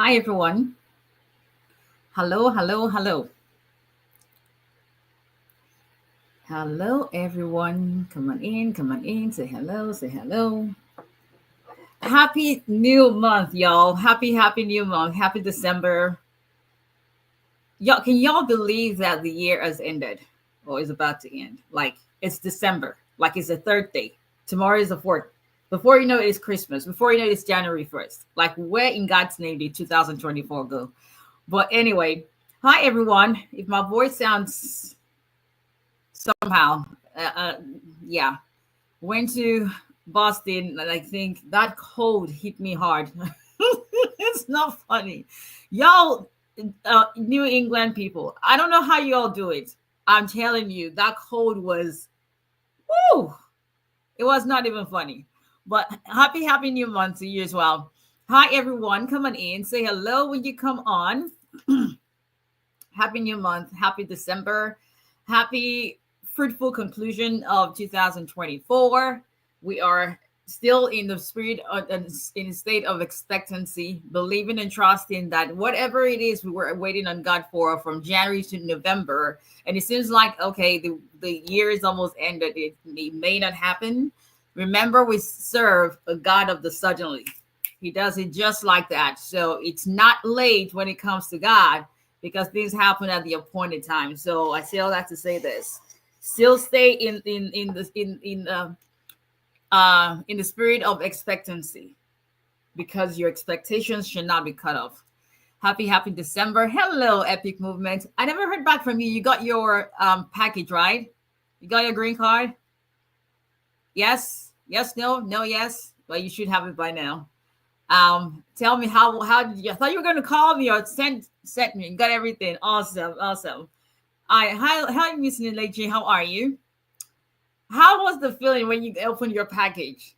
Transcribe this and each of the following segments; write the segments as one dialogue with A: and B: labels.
A: Hi, everyone. Hello, hello, hello. Hello, everyone. Come on in, come on in. Say hello, say hello. Happy new month, y'all. Happy new month. Happy December. Y'all, can y'all believe that the year has ended or is about to end? Like, it's December. Like, it's the third day. Tomorrow is the fourth. Before you know it, it's Christmas. Before you know it, it's January 1st. Like, where in God's name did 2024 go? But anyway, hi, everyone. If my voice sounds somehow, uh, uh, yeah, went to Boston, and I think that cold hit me hard. It's not funny, y'all. New England people, I don't know how y'all do it. I'm telling you, that cold was, woo, it was not even funny. But happy new month to you as well. Hi, everyone. Come on in, say hello when you come on. Happy new month, happy December, happy fruitful conclusion of 2024. We are still in the spirit of, in a state of expectancy, believing and trusting that whatever it is we were waiting on God for from January to November, and it seems like, okay, the year is almost ended. It may not happen. Remember, we serve a God of the suddenly. He does it just like that. So it's not late when it comes to God, because things happen at the appointed time. So I say all that to say this: still stay in the spirit of expectancy, because your expectations should not be cut off. Happy December. Hello, Epic Movement. I never heard back from you. You got your package, right? You got your green card? Yes, no, yes. Well, you should have it by now. Tell me how did you? I thought you were going to call me or send me. Got everything. Awesome. Hi, Miss Nileji. How are you? How was the feeling when you opened your package?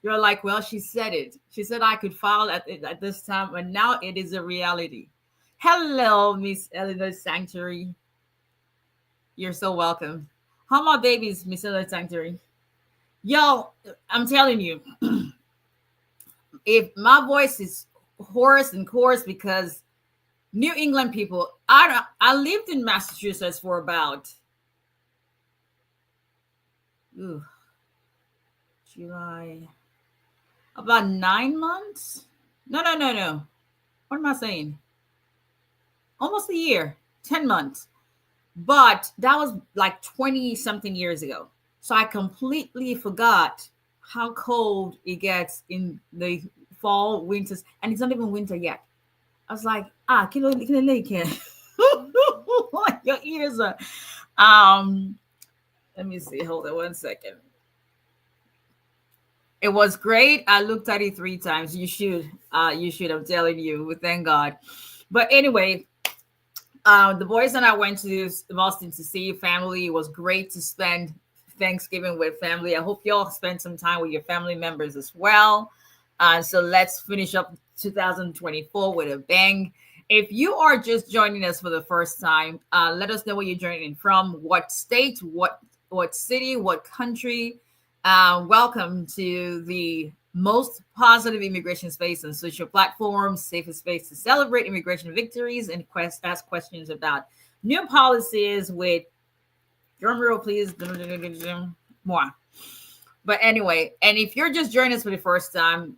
A: You're like, well, she said it. She said I could file at this time, and now it is a reality. Hello, Miss Eleanor Sanctuary. You're so welcome. How are my babies, Miss Eleanor Sanctuary? Yo, I'm telling you, if my voice is hoarse and coarse, because New England people, I lived in Massachusetts for about July, about 9 months. No. What am I saying? Almost a year, 10 months. But that was like 20 something years ago. So I completely forgot how cold it gets in the fall, winters, and it's not even winter yet. I was like, your ears are. Let me see. Hold on 1 second. It was great. I looked at it 3 times. You should. I'm telling you. Thank God. But anyway, the boys and I went to Boston to see family. It was great to spend Thanksgiving with family. I hope you all spend some time with your family members as well. So let's finish up 2024 with a bang. If you are just joining us for the first time, let us know where you're joining from, what state, what city, what country. Welcome to the most positive immigration space on social platforms, safest space to celebrate immigration victories and ask questions about new policies with, drum roll please, more. But anyway, and if you're just joining us for the first time,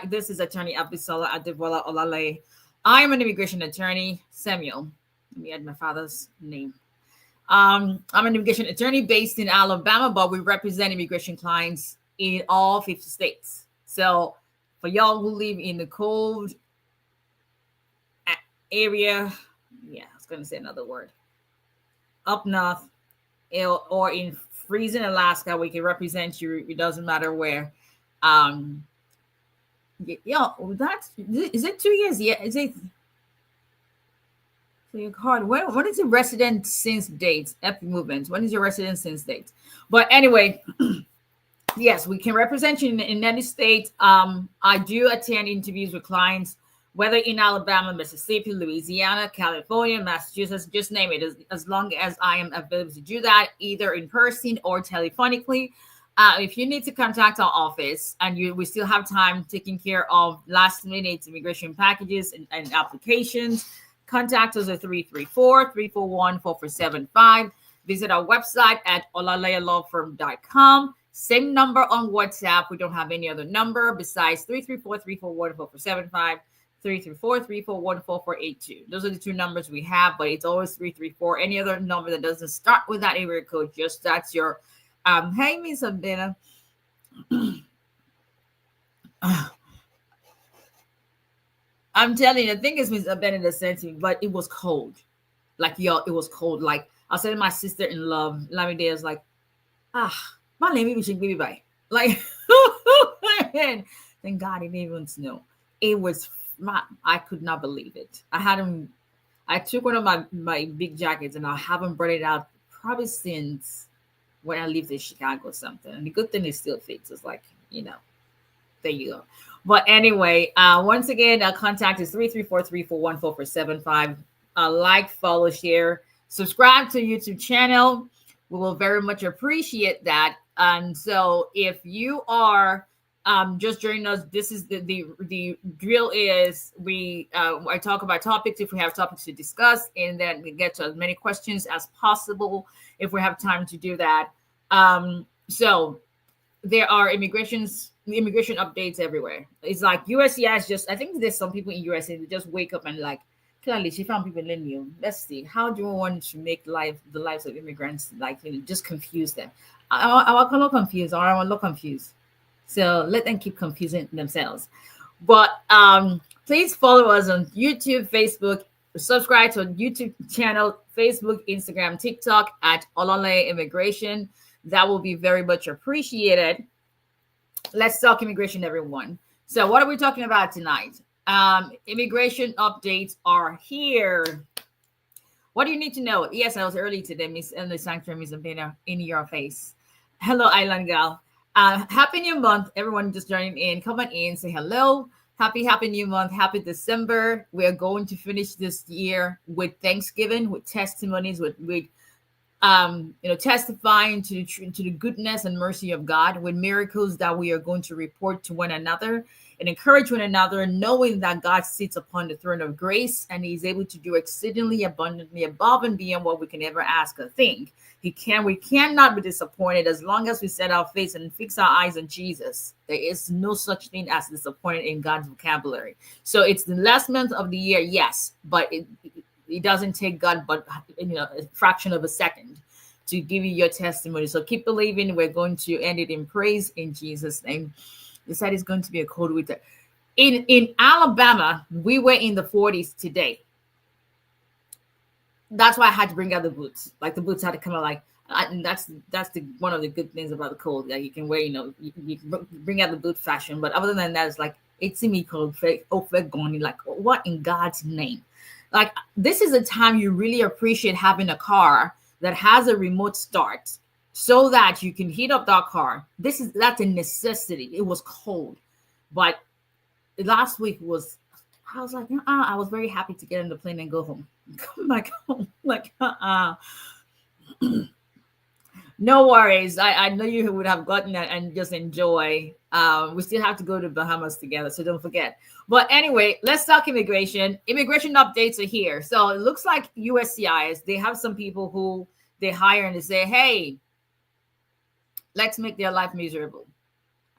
A: this is Attorney Abisola Adebola Olale. I am an immigration attorney, Samuel. Let me add my father's name. I'm an immigration attorney based in Alabama, but we represent immigration clients in all 50 states. So for y'all who live in the cold area, I was going to say another word, up north or in freezing Alaska, we can represent you. It doesn't matter where. Is it 2 years? Yeah, is it? So your card. What is your resident since date? Epic Movements. When is your resident since date? But anyway, yes, we can represent you in any state. I do attend interviews with clients, whether in Alabama, Mississippi, Louisiana, California, Massachusetts, just name it, as long as I am available to do that, either in person or telephonically. If you need to contact our office and we still have time taking care of last minute immigration packages and applications, contact us at 334-341-4475. Visit our website at 𝒊𝒎𝒎𝒊𝒈𝒓𝒂𝒏𝒕. Same number on WhatsApp. We don't have any other number besides 334-341-4475, 334-341-4482. Those are the two numbers we have, but it's always 334. Any other number that doesn't start with that area code, just that's your hey, Miss Abena. I'm telling you, the thing is, Miss Abena that sent me, but it was cold. Like, y'all, it was cold. Like, I was telling my sister in love, Lamide was like, my name is baby bye. Like, thank God it didn't even snow. It was, I could not believe it. I took one of my big jackets and I haven't brought it out probably since when I lived in Chicago or something. And the good thing is still fits. It's like, there you go. But anyway, once again, our contact is 334-341-4475. Like, follow, share, subscribe to the YouTube channel. We will very much appreciate that. And so if you are just joining us, this is the drill is I talk about topics if we have topics to discuss, and then we get to as many questions as possible if we have time to do that. So there are immigration updates everywhere. It's like USCIS just, I think there's some people in USA that just wake up and like, clearly she found people in you. Let's see, how do we want to make the lives of immigrants, like, just confuse them? I cannot confuse, or I will not confuse. So let them keep confusing themselves. But please follow us on YouTube, Facebook, subscribe to our YouTube channel, Facebook, Instagram, TikTok at Olale Immigration. That will be very much appreciated. Let's talk immigration, everyone. So what are we talking about tonight? Immigration updates are here. What do you need to know? Yes, I was early today, Miss Ellen Sanctuary, Miss Abena, in your face. Hello, Island Gal. Happy New Month, everyone just joining in. Come on in, say hello. Happy New Month. Happy December. We are going to finish this year with Thanksgiving, with testimonies, with testifying to the goodness and mercy of God, with miracles that we are going to report to one another and encourage one another, knowing that God sits upon the throne of grace and He's able to do exceedingly abundantly above and beyond what we can ever ask or think. We cannot be disappointed as long as we set our face and fix our eyes on Jesus. There is no such thing as disappointed in God's vocabulary. So it's the last month of the year, yes, but it doesn't take God but a fraction of a second to give you your testimony. So keep believing. We're going to end it in praise in Jesus' name. They said it's going to be a cold winter. In Alabama, we were in the 40s today. That's why I had to bring out the boots. Like, the boots had to come out and that's one of the good things about the cold. Like, you can wear, you bring out the boot fashion. But other than that, it's like, it's me called 𝒊𝒎𝒎𝒊𝒈𝒓𝒂𝒏𝒕. Like, what in God's name? Like, this is a time you really appreciate having a car that has a remote start so that you can heat up that car. That's a necessity. It was cold, but last week I was like, I was very happy to get on the plane and go home. Come back home. Like, no worries. I know you would have gotten that and just enjoy. We still have to go to Bahamas together, so don't forget. But anyway, let's talk immigration. Immigration updates are here. So it looks like USCIS, they have some people who they hire and they say, hey, let's make their life miserable.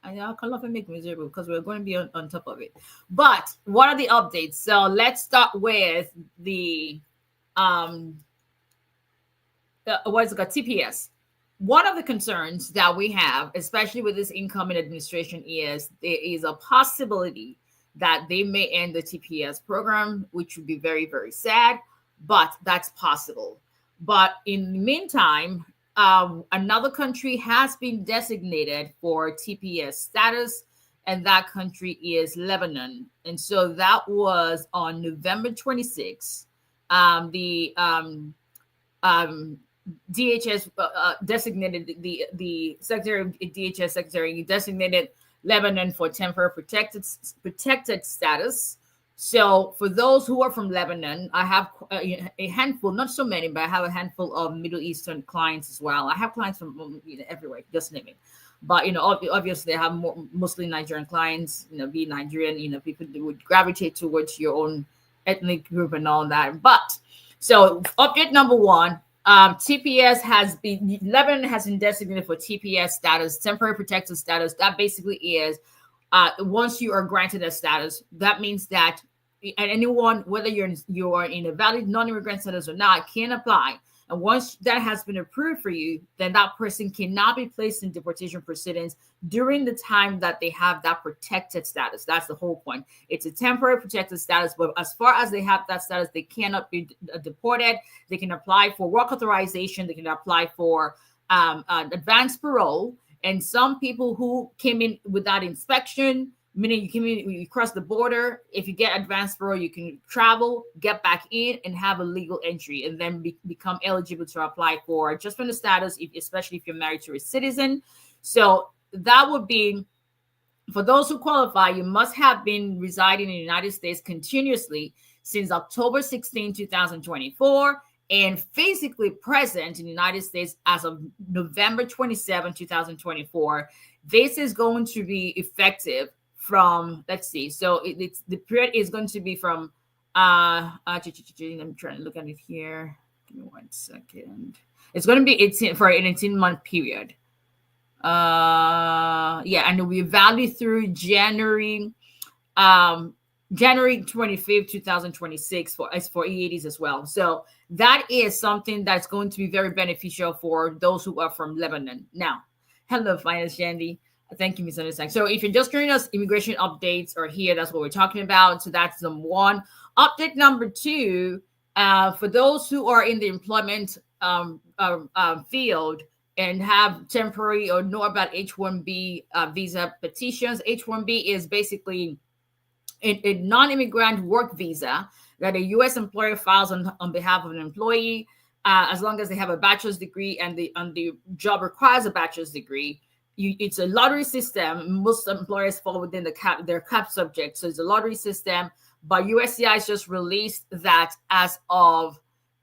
A: And I can love and make miserable because we're going to be on top of it. But what are the updates? So let's start with the what's it called? TPS. One of the concerns that we have, especially with this incoming administration, is there is a possibility that they may end the TPS program, which would be very, very sad, but that's possible. But in the meantime, another country has been designated for TPS status, and that country is Lebanon. And so that was on November 26th. DHS designated the Secretary of DHS Secretary designated Lebanon for temporary protected status. So for those who are from Lebanon, I have a handful, not so many, but I have a handful of Middle Eastern clients as well. I have clients from everywhere, just name it. But obviously, I have mostly Nigerian clients. Being Nigerian, people would gravitate towards your own ethnic group and all that. But so update number one. TPS Lebanon has been designated for TPS status, temporary protected status. That basically is once you are granted a status, that means that anyone, whether you are in a valid non-immigrant status or not, can apply. And once that has been approved for you, then that person cannot be placed in deportation proceedings during the time that they have that protected status. That's the whole point. It's a temporary protected status, but as far as they have that status, they cannot be deported. They can apply for work authorization. They can apply for advanced parole. And some people who came in without inspection, meaning you came in, you cross the border. If you get advanced parole, you can travel, get back in, and have a legal entry, and then become eligible to apply for adjustment of status, especially if you're married to a citizen. So that would be, for those who qualify, you must have been residing in the United States continuously since October 16, 2024, and physically present in the United States as of November 27, 2024. This is going to be effective from, let's see, so it's the period is going to be from I'm trying to look at it here. Give me 1 second. It's going to be for an 18-month period. And it will be valid through January 25th, 2026 for E80s as well. So that is something that's going to be very beneficial for those who are from Lebanon. Now, hello, Finance Shandy. Thank you, Ms. Understand. So if you're just joining us, immigration updates are here. That's what we're talking about. So that's number one. Update number two, for those who are in the employment field and have temporary or know about H1B visa petitions. H1B is basically a non-immigrant work visa that a U.S. employer files on behalf of an employee, as long as they have a bachelor's degree and the job requires a bachelor's degree. It's a lottery system. Most employers fall within their cap subject. So it's a lottery system. But USCIS just released that as of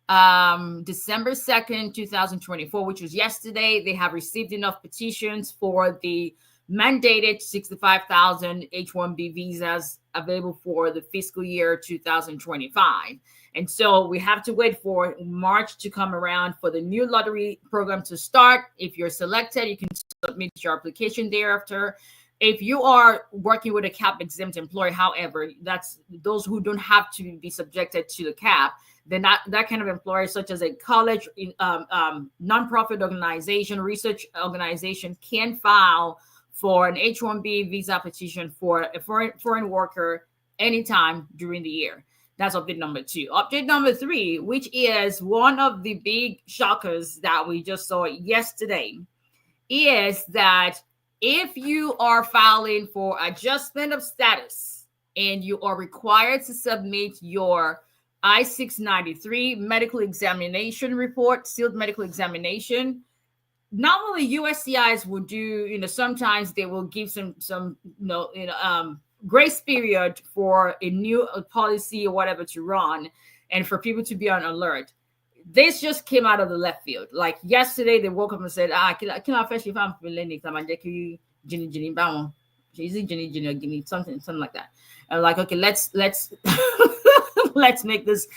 A: December 2nd, 2024, which was yesterday. They have received enough petitions for the mandated 65,000 H1B visas available for the fiscal year 2025. And so we have to wait for March to come around for the new lottery program to start. If you're selected, you can submit your application thereafter. If you are working with a cap exempt employer, however, that's those who don't have to be subjected to the cap, then that kind of employer, such as a college, nonprofit organization, research organization, can file for an H1B visa petition for a foreign worker anytime during the year. That's update number two. Update number three, which is one of the big shockers that we just saw yesterday, is that if you are filing for adjustment of status and you are required to submit your I-693 medical examination report, sealed medical examination, not only USCIS will do, sometimes they will give some grace period for a new policy or whatever to run and for people to be on alert. This just came out of the left field. Like yesterday, they woke up and said, something like that. And like, okay, let's let's make this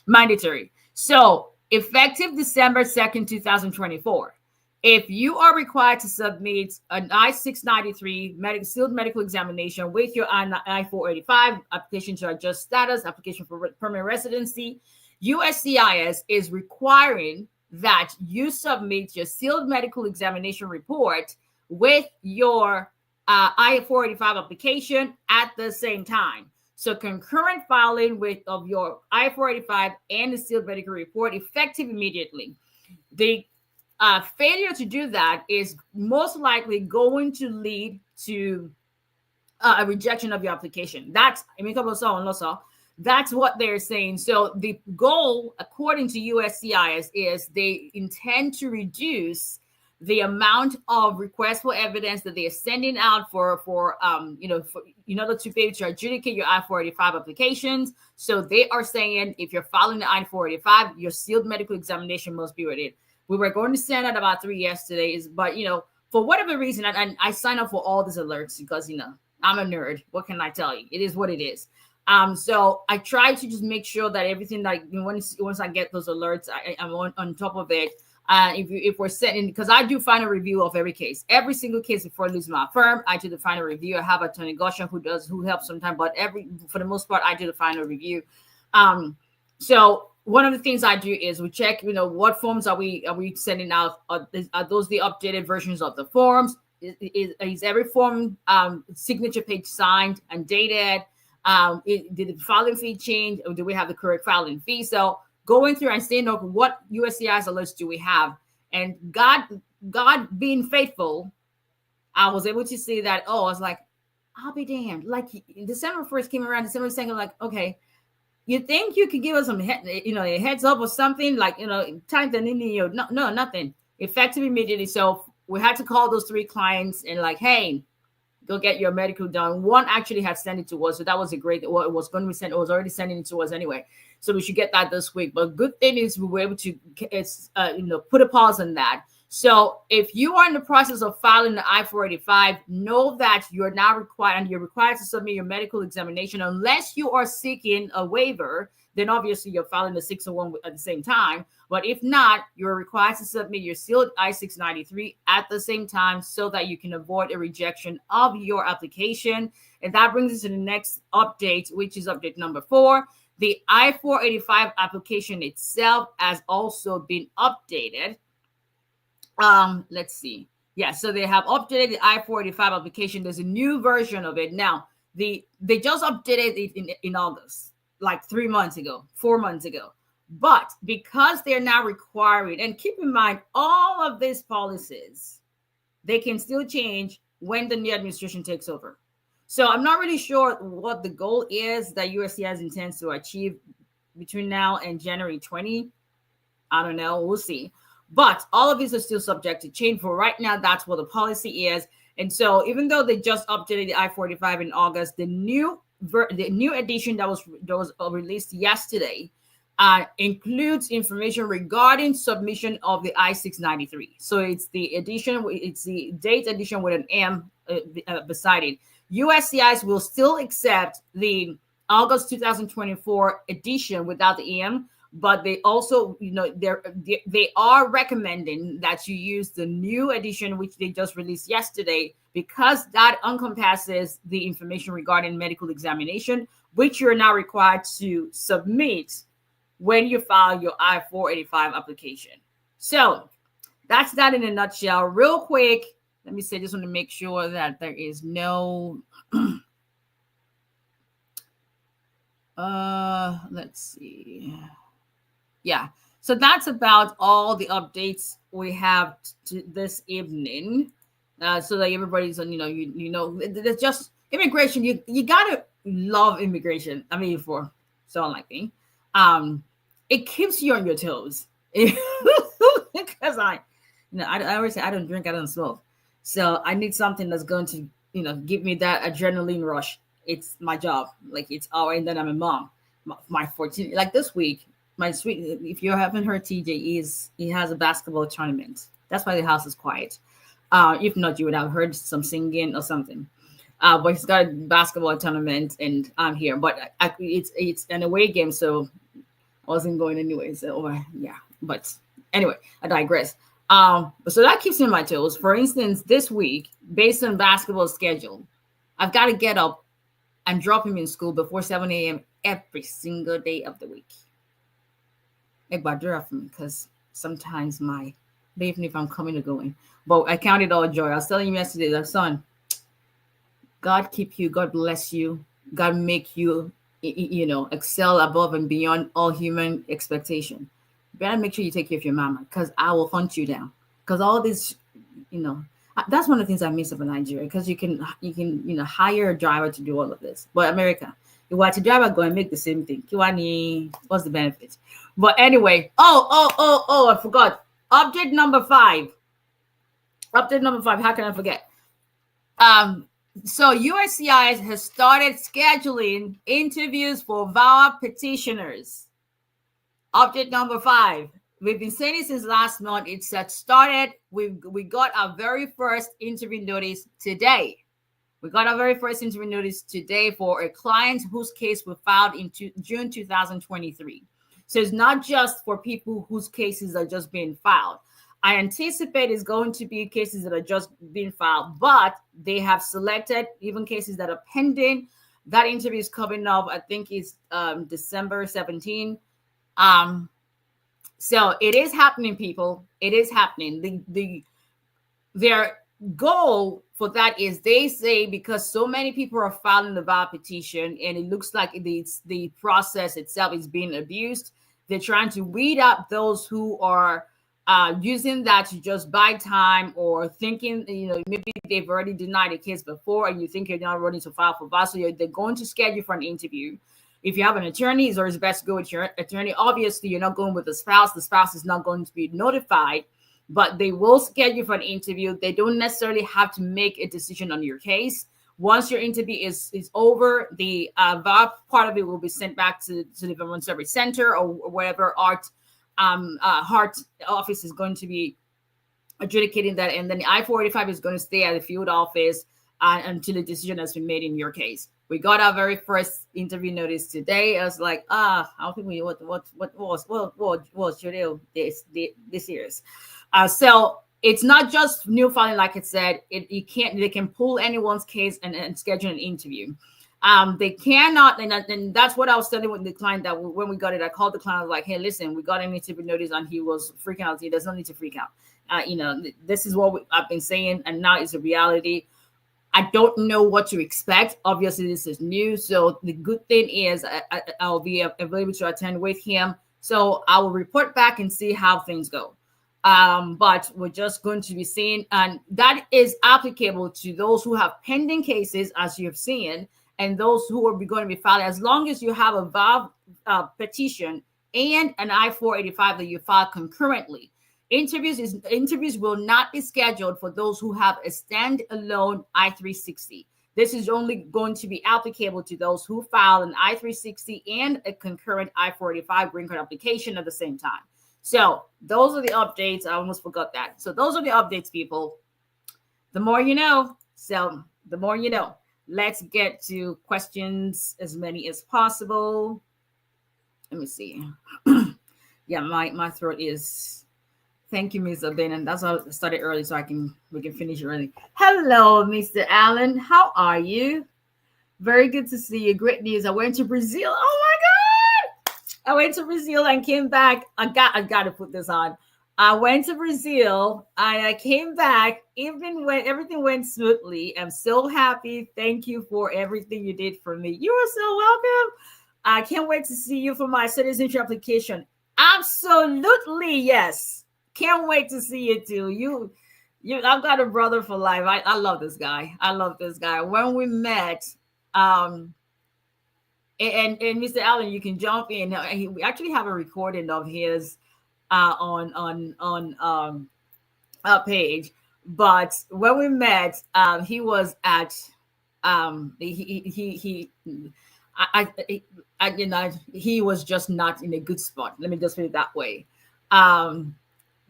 A: mandatory. So effective December 2nd, 2024, if you are required to submit an I-693 sealed medical examination with your I-485 application to adjust status, application for permanent residency, USCIS is requiring that you submit your sealed medical examination report with your I-485 application at the same time. So concurrent filing of your I-485 and the sealed medical report effective immediately. The failure to do that is most likely going to lead to a rejection of your application. That's what they're saying. So the goal, according to USCIS, is they intend to reduce the amount of requests for evidence that they are sending out for in order to be able to adjudicate your I-485 applications. So they are saying if you're filing the I-485, your sealed medical examination must be ready. We were going to send out about 3 yesterday, but for whatever reason, and I sign up for all these alerts because, I'm a nerd. What can I tell you? It is what it is. So I try to just make sure that everything that once I get those alerts, I'm on top of it. If we're setting, because I do final review of every single case before I lose my firm, I do the final review. I have attorney Goshen who helps sometimes, but for the most part, I do the final review. So one of the things I do is we check, what forms are we sending out? Are those the updated versions of the forms? Is every form signature page signed and dated? Did the filing fee change, or do we have the correct filing fee? So going through and saying, okay, what USCIS alerts do we have? And God being faithful, I was able to see that. I was like, I'll be damned. Like December 1st came around, December 2nd, like, okay, you think you could give us some, a heads up or something, like, time the no, nothing. Effective immediately. So we had to call those 3 clients and like, hey, go get your medical done. One actually had sent it to us, so that was it was going to be sent. It was already sending it to us anyway, so we should get that this week. But good thing is we were able to, put a pause on that. So if you are in the process of filing the I-485, know that you're now required, and you're required to submit your medical examination unless you are seeking a waiver. Then obviously you're filing the 601 at the same time. But if not, you're required to submit your sealed I-693 at the same time so that you can avoid a rejection of your application. And that brings us to the next update, which is update number 4. The I-485 application itself has also been updated. Let's see. Yeah, so they have updated the I-485 application. There's a new version of it. Now, they just updated it in August, like 4 months ago. But because they're now requiring, and keep in mind, all of these policies, they can still change when the new administration takes over. So I'm not really sure what the goal is that USCIS intends to achieve between now and January 20. I don't know. We'll see. But all of these are still subject to change. For right now, that's what the policy is. And so even though they just updated the I-485 in August, the new edition that was released yesterday includes information regarding submission of the I-693. So it's the date edition with an M beside it. USCIS will still accept the August 2024 edition without the EM, but they also, they are recommending that you use the new edition, which they just released yesterday, because that encompasses the information regarding medical examination, which you're now required to submit when you file your I-485 application. So that's that in a nutshell. Real quick, let me say, just want to make sure that there is no, let's see. Yeah, so that's about all the updates we have this evening, so that everybody's on. There's just immigration. You gotta love immigration. I mean, for someone like me, it keeps you on your toes. Because I always say I don't drink, I don't smoke, so I need something that's going to give me that adrenaline rush. It's my job. Like, it's all right. And then I'm a mom. My 14, like this week. My sweet, if you haven't heard, TJ he has a basketball tournament. That's why the house is quiet. If not, you would have heard some singing or something. But he's got a basketball tournament, and I'm here. But it's an away game, so I wasn't going anyway. So yeah. But anyway, I digress. So that keeps me on my toes. For instance, this week, based on basketball schedule, I've got to get up and drop him in school before 7 a.m. every single day of the week. Because sometimes even if I'm coming or going, but I count it all joy. I was telling you yesterday that, son, God keep you, God bless you, God make you, excel above and beyond all human expectation. Better make sure you take care of your mama, because I will hunt you down. Because all this, that's one of the things I miss about Nigeria, because you can hire a driver to do all of this. But America, you want to driver go and make the same thing. What's the benefit? But anyway, I forgot. Update number 5. How can I forget? So USCIS has started scheduling interviews for VAWA petitioners. Update number 5. we've been saying it since last month. It's started. We got our very first interview notice today. We got our very first interview notice today for a client whose case was filed in June 2023. So it's not just for people whose cases are just being filed. I anticipate it's going to be cases that are just being filed, but they have selected even cases that are pending. That interview is coming up, I think it's December 17. So it is happening, people. It is happening. Their goal for that is, they say, because so many people are filing the VAWA petition and it looks like the process itself is being abused, they're trying to weed out those who are using that to just buy time, or thinking, maybe they've already denied a case before and you think you're not ready to file for VAWA. So they're going to schedule for an interview. If you have an attorney, it's always best to go with your attorney. Obviously, you're not going with the spouse. The spouse is not going to be notified, but they will schedule for an interview. They don't necessarily have to make a decision on your case. Once your interview is over, the VAWA part of it will be sent back to the Vermont Service Center or wherever Heart office is going to be adjudicating that, and then the I-485 is going to stay at the field office until a decision has been made in your case. We got our very first interview notice today. I was like, I don't think we know what was this year's. So it's not just new filing, like it said. They can pull anyone's case and schedule an interview. They cannot, and that's what I was telling with the client, that when we got it, I called the client. I was like, hey, listen, we got an interview notice, and he was freaking out. He does not need to freak out. This is what I've been saying, and now it's a reality. I don't know what to expect. Obviously, this is new. So the good thing is I'll be available to attend with him. So I will report back and see how things go. But we're just going to be seeing, and that is applicable to those who have pending cases, as you have seen, and those who are going to be filed, as long as you have a VAWA petition and an I-485 that you file concurrently. Interviews will not be scheduled for those who have a standalone I-360. This is only going to be applicable to those who file an I-360 and a concurrent I-485 green card application at the same time. So those are the updates. I almost forgot that. So those are the updates, people. The more you know. So the more you know. Let's get to questions, as many as possible. Let me see. Yeah, my throat is... Thank you, Mr. Ben. And that's why I started early, so we can finish early. Hello, Mr. Allen. How are you? Very good to see you. Great news. I went to Brazil. Oh my God! I went to Brazil and came back. I got to put this on. I went to Brazil and I came back. Even when everything went smoothly, I'm so happy. Thank you for everything you did for me. You are so welcome. I can't wait to see you for my citizenship application. Absolutely, yes. Can't wait to see you too. You, I've got a brother for life. I love this guy. I love this guy. When we met, and Mr. Allen, you can jump in. We actually have a recording of his on our page. But when we met, he was at he was just not in a good spot. Let me just put it that way.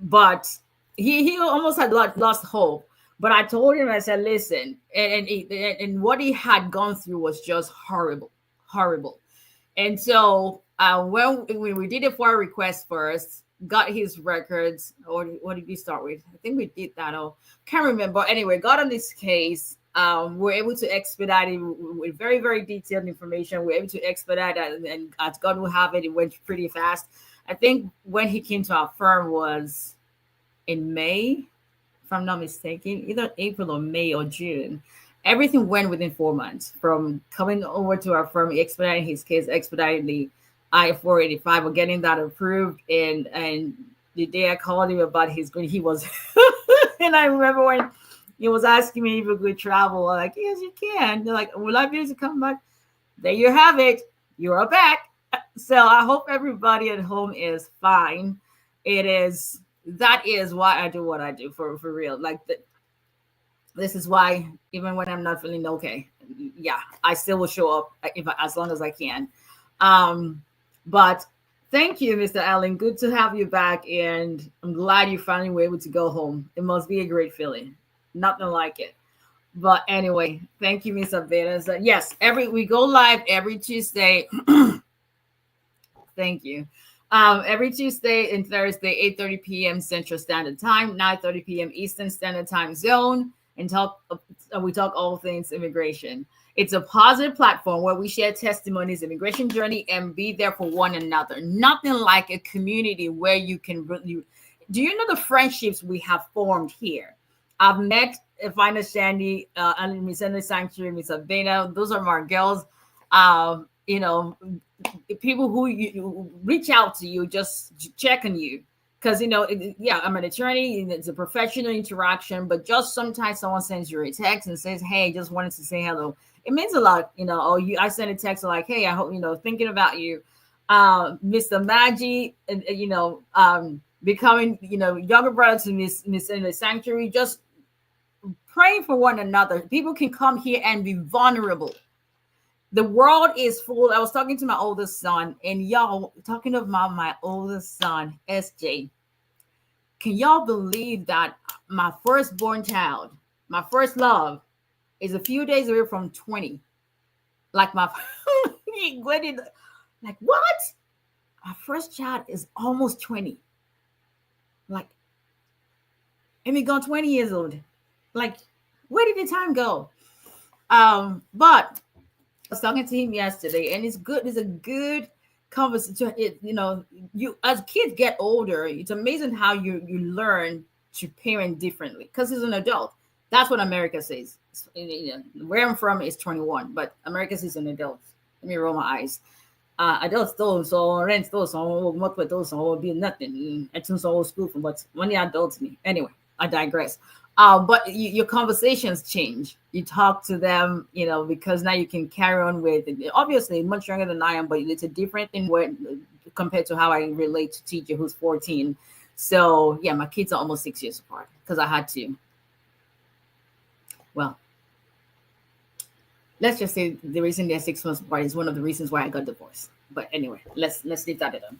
A: But he almost had lost hope. But I told him, I said, listen, and what he had gone through was just horrible. And so when we did a FOIA request first, got his records, or what did we start with? I think we did that. Oh, can't remember. Anyway, got on this case. We're able to expedite it with very, very detailed information. We're able to expedite that, and as God will have it, it went pretty fast. I think when he came to our firm was in May, if I'm not mistaken, either April or May or June. Everything went within 4 months from coming over to our firm, expediting his case, expediting the I-485, or getting that approved. And the day I called him about his green, he was, and I remember when he was asking me if we could travel. I'm like, yes, you can. They're like, will I be able to come back? There you have it. You're back. So I hope everybody at home is fine. That is why I do what I do, for real. Like this is why, even when I'm not feeling okay, yeah, I still will show up as long as I can. But Thank you, Mr. Allen. Good to have you back, and I'm glad you finally were able to go home. It must be a great feeling. Nothing like it. But anyway, thank you, Mr. Veda. So yes, we go live every Tuesday. Thank you. Every Tuesday and Thursday, 8:30 p.m. Central Standard Time, 9:30 p.m. Eastern Standard Time Zone, and we talk all things immigration. It's a positive platform where we share testimonies, immigration journey, and be there for one another. Nothing like a community where you can really. Do you know the friendships we have formed here? I've met Fina Shandy, Miss Emily Sanctuary, Miss Avena. Those are my girls. You know, people who you reach out to you, just check on you. Because, yeah, I'm an attorney. It's a professional interaction, but just sometimes someone sends you a text and says, hey, just wanted to say hello. It means a lot, I send a text like, hey, I hope, thinking about you. Mr. Maggie, becoming, younger brother to Miss in the Sanctuary, just praying for one another. People can come here and be vulnerable. The world is full. I was talking to my oldest son, and y'all, talking about my oldest son, SJ. Can y'all believe that my firstborn child, my first love, is a few days away from 20? Like like what? My first child is almost 20. Like, and we gone 20 years old. Like, where did the time go? But I was talking to him yesterday, and it's good. It's a good conversation. You as kids get older, it's amazing how you learn to parent differently because he's an adult. That's what America says. Where I'm from is 21, but America says an adult. Let me roll my eyes. Adults don't so rent those so be nothing. It's so old school for but when the adults me. Anyway, I digress. But your conversations change. You talk to them, because now you can carry on with it. Obviously much younger than I am, but it's a different thing compared to how I relate to teacher who's 14. So yeah, my kids are almost 6 years apart because I had to. Well, let's just say the reason they're 6 months apart is one of the reasons why I got divorced. But anyway, let's leave that alone.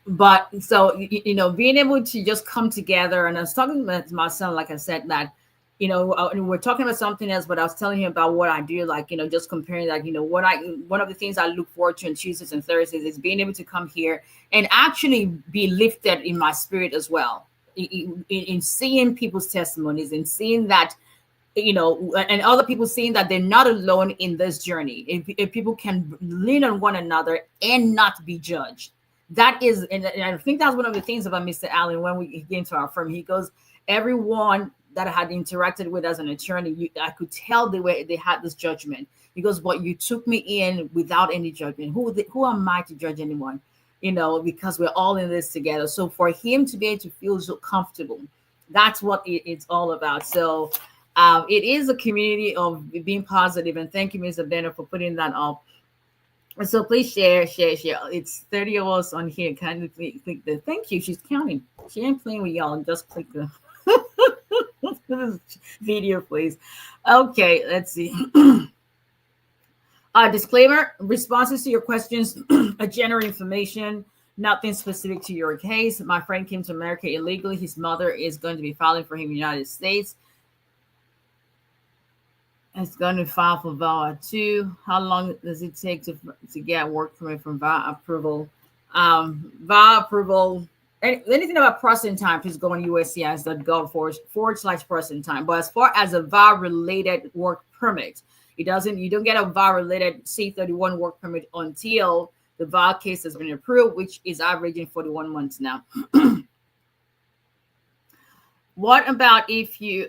A: But so being able to just come together, and I was talking to my son, like I said, that we're talking about something else, but I was telling him about what I do, like just comparing that, one of the things I look forward to on Tuesdays and Thursdays is being able to come here and actually be lifted in my spirit as well, in seeing people's testimonies and seeing that. And other people seeing that they're not alone in this journey. If people can lean on one another and not be judged, that is, and I think that's one of the things about Mr. Allen when we get into our firm. He goes, everyone that I had interacted with as an attorney, I could tell they had this judgment. He goes, but you took me in without any judgment. Who am I to judge anyone? Because we're all in this together. So for him to be able to feel so comfortable, that's what it's all about. So. It is a community of being positive, and thank you, Mr. Benner, for putting that up. And so please share. It's 30 of us on here. Kindly click the thank you. She's counting. She ain't playing with y'all. Just click the video, please. Okay, let's see. Disclaimer: responses to your questions are general information, nothing specific to your case. My friend came to America illegally. His mother is going to be filing for him in the United States. It's going to file for VAWA too. How long does it take to get work permit from VAWA approval? VAWA approval, anything about processing time, please go on USCIS.gov/processing time. But as far as a VAWA related work permit, you don't get a VAWA related C31 work permit until the VAWA case has been approved, which is averaging 41 months now. What about if you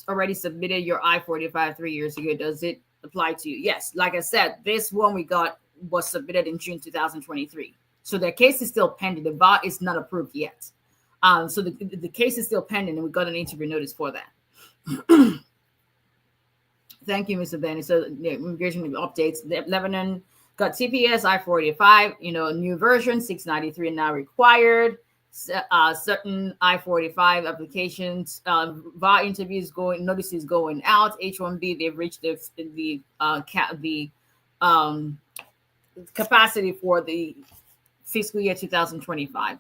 A: already submitted your I-45 3 years ago? Does it apply to you? Yes. Like I said, this one we got was submitted in June 2023. So the case is still pending. The VAWA is not approved yet. So the case is still pending, and we got an interview notice for that. Thank you, Mr. Benny. So immigration updates. Lebanon got TPS I-45, new version 693 now required. Certain I-45 applications, VAWA interviews notices going out. H1B, they've reached the capacity for the fiscal year 2025.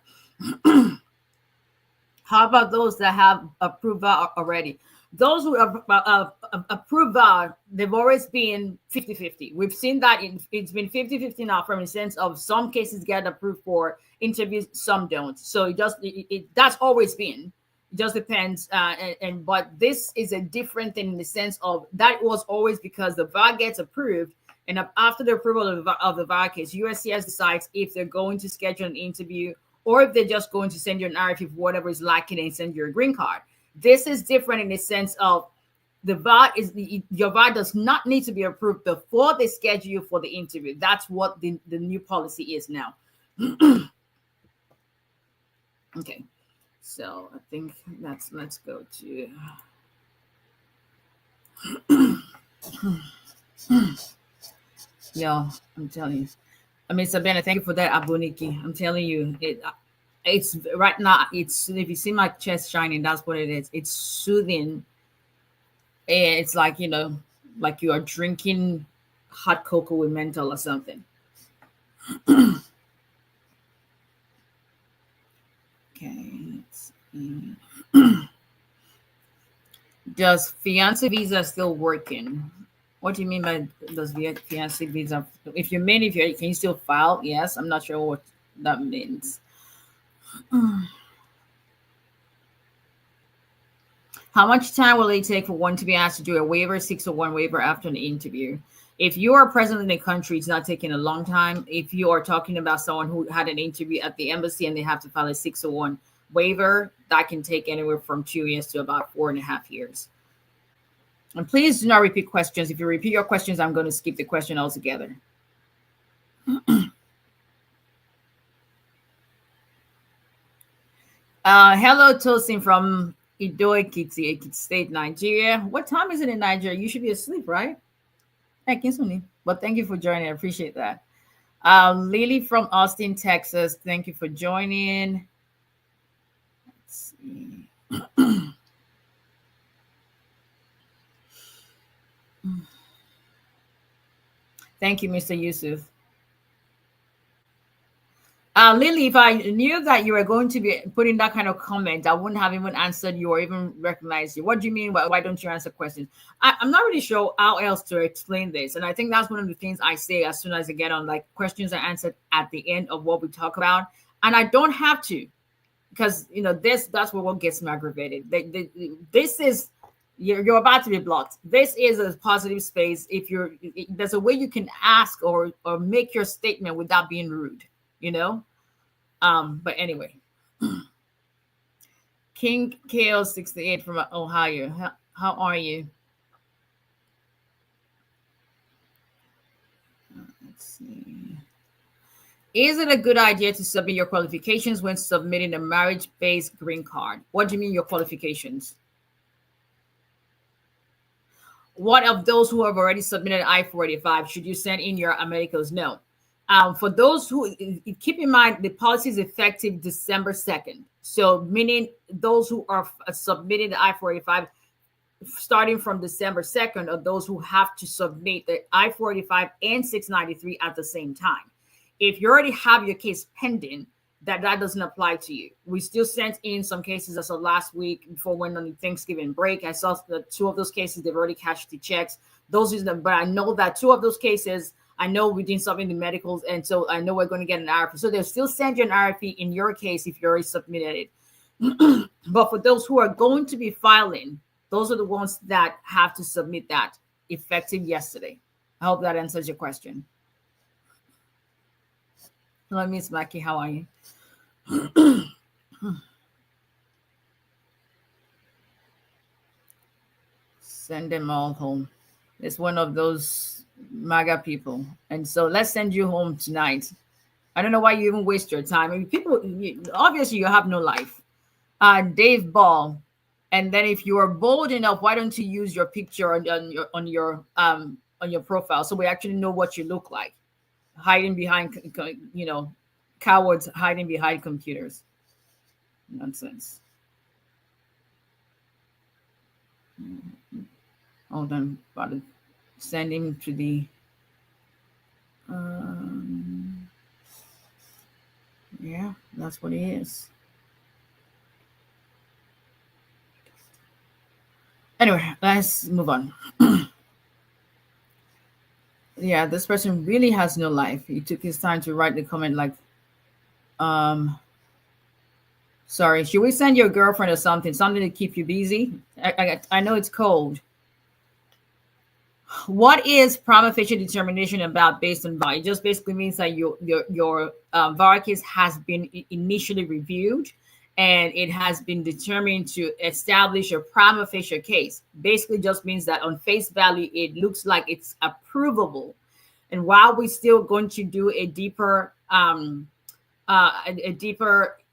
A: How about those that have approved VAWA already? Those who have approved VAWA, they've always been 50-50. We've seen that it's been 50-50 now, from the sense of some cases get approved for interviews, some don't. So that's always been. It just depends. But this is a different thing in the sense of that was always because the VAWA gets approved, and after the approval of the VAWA case, USCIS decides if they're going to schedule an interview or if they're just going to send you an RFE for whatever is lacking and send you a green card. This is different in the sense of your VAWA does not need to be approved before they schedule you for the interview. That's what the new policy is now. Okay, so I think let's go to yo, I'm telling you. I mean, Sabina, thank you for that, Abuniki. I'm telling you, it's right now. It's, if you see my chest shining, that's what it is. It's soothing. It's like, like you are drinking hot cocoa with menthol or something. Okay, let's see. Does fiance visa still working? What do you mean by does fiance visa? If you can you still file? Yes, I'm not sure what that means. How much time will it take for one to be asked to do a waiver, 601 waiver after an interview? If you are present in the country, it's not taking a long time. If you are talking about someone who had an interview at the embassy and they have to file a 601 waiver, that can take anywhere from 2 years to about 4.5 years. And please do not repeat questions. If you repeat your questions, I'm going to skip the question altogether. Hello, Tosin from 𝒊𝒎𝒎𝒊𝒈𝒓𝒂𝒏𝒕, State, Nigeria. What time is it in Nigeria? You should be asleep, right? But thank you for joining. I appreciate that. Lily from Austin, Texas. Thank you for joining. Let's see. Thank you, Mr. Yusuf. Lily, if I knew that you were going to be putting that kind of comment, I wouldn't have even answered you or even recognized you. What do you mean? Why don't you answer questions? I'm not really sure how else to explain this. And I think that's one of the things I say as soon as I get on, like, questions are answered at the end of what we talk about. And I don't have to, because, that's what gets me aggravated. This is, you're about to be blocked. This is a positive space. There's a way you can ask or make your statement without being rude. But anyway, King KL68 from Ohio. How are you? Let's see. Is it a good idea to submit your qualifications when submitting a marriage-based green card? What do you mean your qualifications? What of those who have already submitted I-485? Should you send in your Americas? No. For those who, keep in mind, the policy is effective December 2nd. So meaning those who are submitting the I-485 starting from December 2nd are those who have to submit the I-485 and 693 at the same time. If you already have your case pending, that doesn't apply to you. We still sent in some cases as of last week before went on the Thanksgiving break. I saw that 2 of those cases, they've already cashed the checks. But I know that 2 of those cases, I know we did something in the medicals, and so I know we're going to get an RFE. So they'll still send you an RFE in your case if you already submitted it. But for those who are going to be filing, those are the ones that have to submit that effective yesterday. I hope that answers your question. Hello, Miss Mackie. How are you? Send them all home. It's one of those MAGA people. And so let's send you home tonight. I don't know why you even waste your time. I mean, obviously you have no life. Dave Ball. And then if you are bold enough, why don't you use your picture on your profile so we actually know what you look like? Hiding behind, cowards hiding behind computers. Nonsense. Hold on, about to send him to the Yeah, that's what it is. Anyway, let's move on. Yeah, this person really has no life. He took his time to write the comment like, um, sorry, should we send your girlfriend or something? Something to keep you busy? I know it's cold. What is prima facie determination about based on VAWA? It just basically means that your VAWA case has been initially reviewed and it has been determined to establish a prima facie case. Basically just means that on face value, it looks like it's approvable. And while we're still going to do a deeper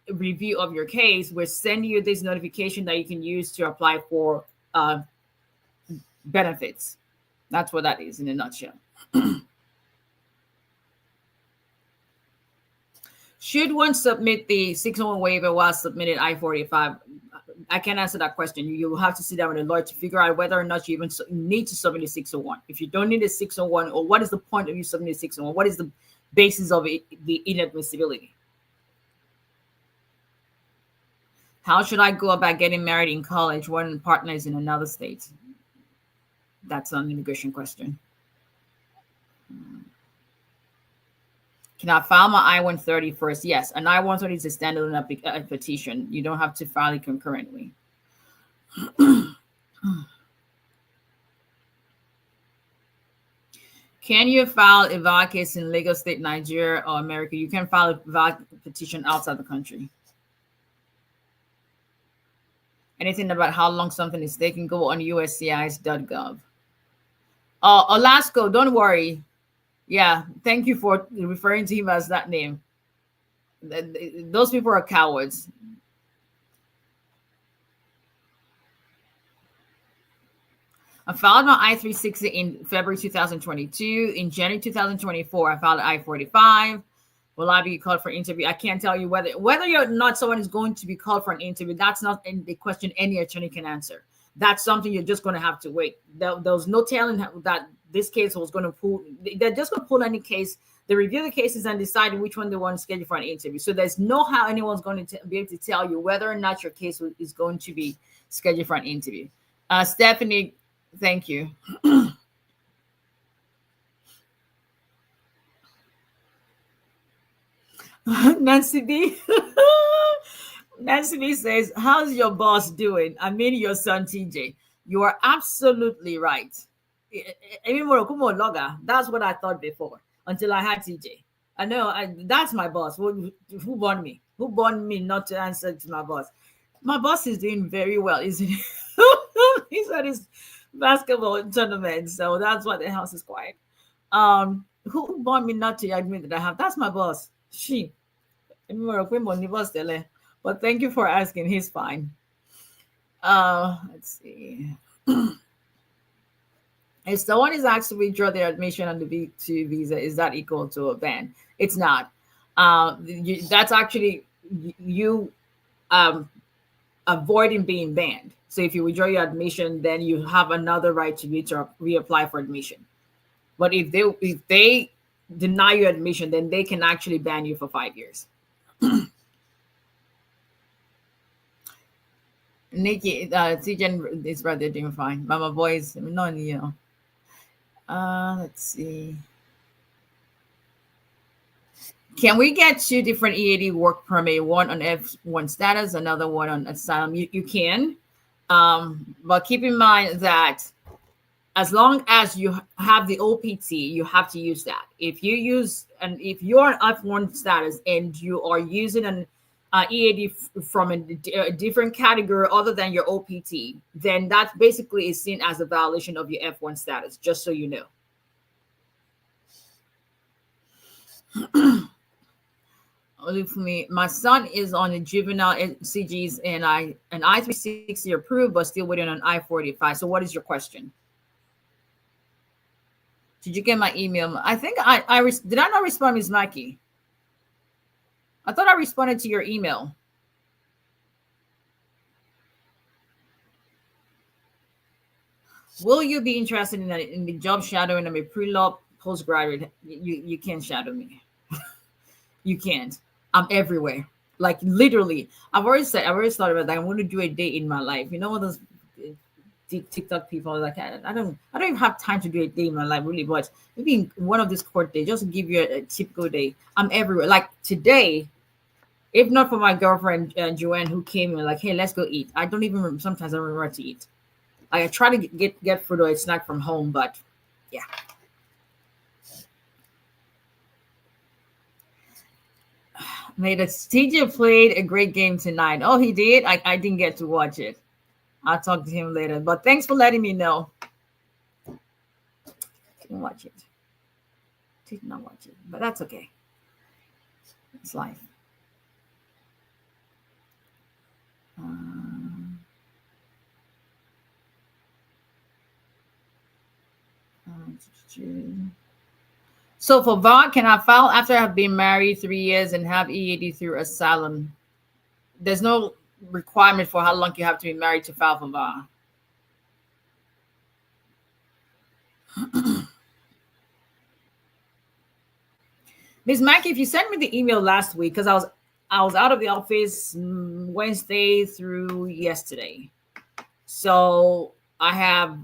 A: review of your case, we're sending you this notification that you can use to apply for benefits. That's what that is in a nutshell. Should one submit the 601 waiver while submitting I-45? I can't answer that question. You will have to sit down with a lawyer to figure out whether or not you even need to submit a 601. If you don't need a 601, or what is the point of you submitting a 601? What is the basis of it, the inadmissibility? How should I go about getting married in college when partner is in another state? That's an immigration question. Can I file my I-130 first? Yes, an I-130 is a standalone petition. You don't have to file it concurrently. Can you file a VAWA case in Lagos State, Nigeria, or America? You can file a VAWA petition outside the country. Anything about how long something is taking, go on USCIS.gov. Alaska, don't worry. Yeah, thank you for referring to him as that name. Those people are cowards. I filed my I-360 in February 2022. In January 2024, I filed I-45. Will I be called for interview? I can't tell you whether or not someone is going to be called for an interview. That's not the question any attorney can answer. That's something you're just going to have to wait. There was no telling that this case was going to pull. They're just going to pull any case. They review the cases and decide which one they want to schedule for an interview. So there's no how anyone's going to be able to tell you whether or not your case is going to be scheduled for an interview. Stephanie, thank you. Nancy B. Nancy B says, how's your boss doing? I mean, your son, TJ. You are absolutely right. That's what I thought before until I had TJ. I know that's my boss. Who born me? Who born me not to answer to my boss? My boss is doing very well, isn't he? He's at his basketball tournament, so that's why the house is quiet. Who born me not to admit that I have? That's my boss. She. But thank you for asking. He's fine. Let's see. If someone is asked to withdraw their admission on the V2 visa, is that equal to a ban? It's not. That's actually you avoiding being banned. So if you withdraw your admission, then you have another right to reapply for admission. But if they deny your admission, then they can actually ban you for 5 years. Nikki, Tijan is rather doing fine. Mama boys, no, let's see. Can we get 2 different EAD work permit? One on F1 status, another one on asylum. You can, but keep in mind that as long as you have the OPT, you have to use that. If you're on F1 status and you are using an EAD from a different category other than your OPT, then that basically is seen as a violation of your F1 status, just so you know. Only for me, my son is on the juvenile CGs and an I-360 approved, but still waiting on I-45. So what is your question? Did you get my email? I think did I not respond, Ms. Mackie? I thought I responded to your email. Will you be interested in the job shadowing? I'm a pre-law postgraduate. You can't shadow me. You can't. I'm everywhere. Like literally, I've already thought about that. I want to do a day in my life. You know what those TikTok people are like, I don't even have time to do a day in my life really, but maybe one of these court days, just to give you a typical day. I'm everywhere. Like today, if not for my girlfriend Joanne, who came and like, hey, let's go eat. I don't even remember, sometimes I don't remember to eat. Like I try to get food or a snack from home, but yeah. Made a TJ played a great game tonight. Oh, he did. I didn't get to watch it. I'll talk to him later. But thanks for letting me know. Didn't watch it. Did not watch it, but that's okay. It's life. So for VAWA, can I file after I have been married 3 years and have EAD through asylum? There's no requirement for how long you have to be married to file for VAWA. Ms. Mackey, if you sent me the email last week, because I was out of the office Wednesday through yesterday. So I have,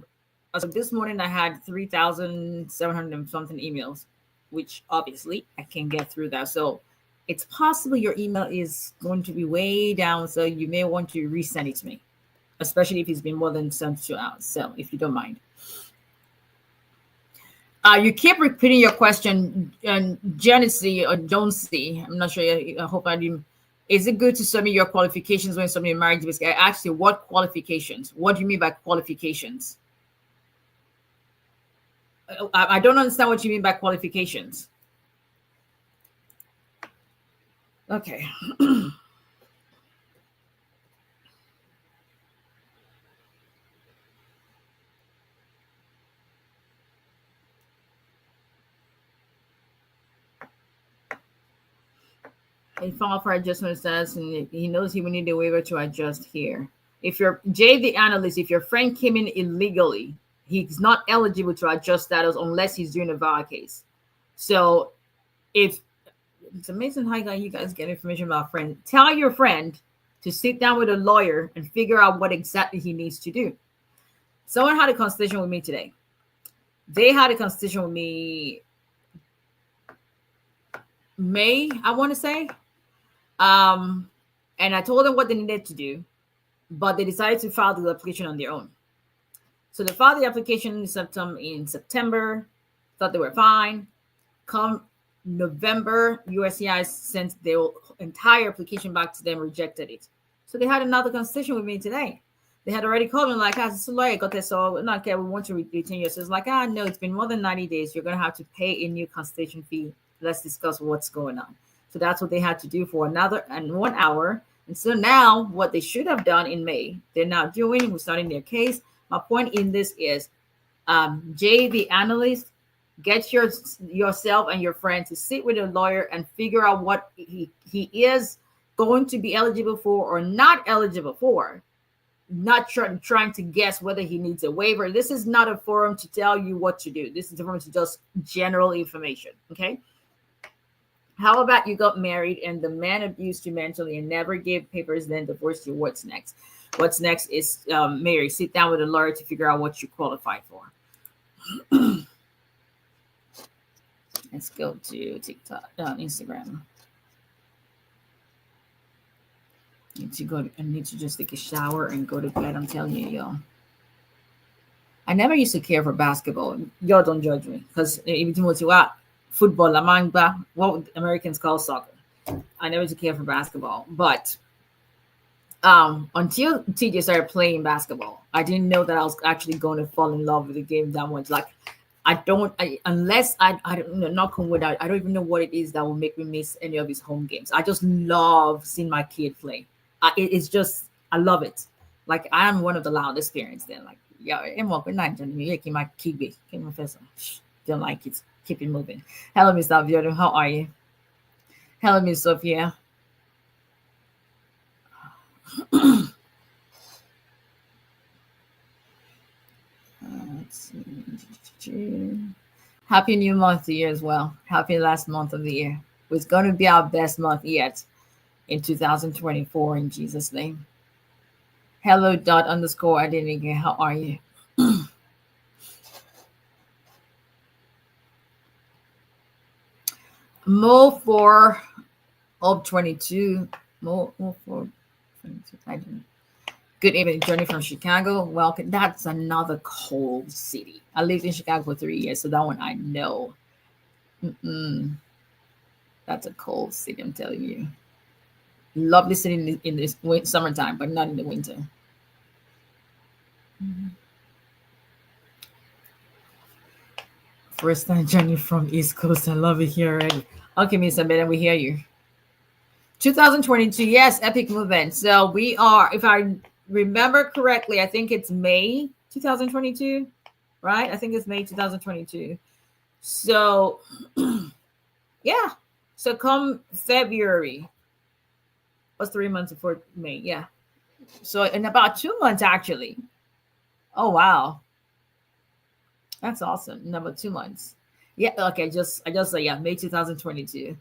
A: as of this morning, I had 3,700 and something emails, which obviously I can get through that. So it's possible your email is going to be way down. So you may want to resend it to me, especially if it's been more than 72 hours. So if you don't mind. You keep repeating your question, Genesee or Jonesy. I'm not sure. I hope I didn't. Is it good to submit your qualifications when somebody married to this guy? Actually, what qualifications? What do you mean by qualifications? I don't understand what you mean by qualifications. Okay. He filed for adjustment status, and he knows he will need a waiver to adjust here. If you're Jay the analyst, if your friend came in illegally, he's not eligible to adjust status unless he's doing a VAWA case. So if it's amazing how you guys get information about friends. Tell your friend to sit down with a lawyer and figure out what exactly he needs to do. Someone had a consultation with me today. They had a consultation with me May, I want to say. And I told them what they needed to do, but they decided to file the application on their own. So they filed the application in September, thought they were fine. Come November, USCIS sent their entire application back to them, rejected it. So they had another consultation with me today. They had already called me like, "As a lawyer, got this, so not okay, we want to retain you." So it's like, no, it's been more than 90 days. You're going to have to pay a new consultation fee. Let's discuss what's going on. So that's what they had to do for another 1 hour. And so now what they should have done in May, they're now doing. We're starting their case. My point in this is, Jay, the analyst, get yourself and your friend to sit with a lawyer and figure out what he is going to be eligible for or not eligible for. Not trying to guess whether he needs a waiver. This is not a forum to tell you what to do. This is a forum to just general information. Okay. How about you got married and the man abused you mentally and never gave papers, then divorced you? What's next? What's next is Mary, sit down with a lawyer to figure out what you qualify for. Let's go to TikTok, Instagram. I need to just take a shower and go to bed. I'm telling you, y'all. I never used to care for basketball. Y'all don't judge me, because even football, lamangba, what Americans call soccer. I never used to care for basketball, but until TJ started playing basketball, I didn't know that I was actually going to fall in love with the game that much. Like, unless I don't know, knock on wood, I don't even know what it is that will make me miss any of his home games. I just love seeing my kid play. It's just, I love it. Like, I am one of the loudest parents then. Like, yeah, I'm walking night and me making my kid don't like it. Keep it moving. Hello, Miss Daviodo. How are you? Hello, Miss Sophia. Let's see. Happy new month to you as well. Happy last month of the year. It's going to be our best month yet in 2024 in Jesus' name. Hello, dot underscore. I didn't get. How are you? Mo for of 22. Mo for 22. I didn't. Good evening, Journey from Chicago. Welcome. That's another cold city. I lived in Chicago for 3 years, so that one I know. That's a cold city, I'm telling you. Lovely city in this summertime, but not in the winter. First time journey from East Coast. I love it here already. Okay, Miss Abena, we hear you. 2022, yes, epic movement. So we are, if I remember correctly, I think it's May 2022, right? I think it's May 2022. So, yeah. So come February, was 3 months before May, yeah. So in about 2 months, actually. Oh wow, that's awesome. In about 2 months, yeah. Okay, I just say yeah, May 2022.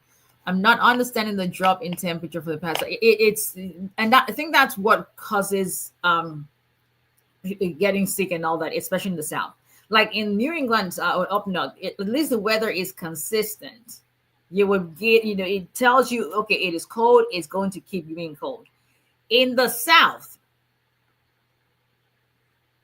A: I'm not understanding the drop in temperature for the past. It's and that, I think that's what causes getting sick and all that, especially in the South. Like in New England or up north, at least the weather is consistent. You would get, it tells you, okay, it is cold. It's going to keep being cold. In the South,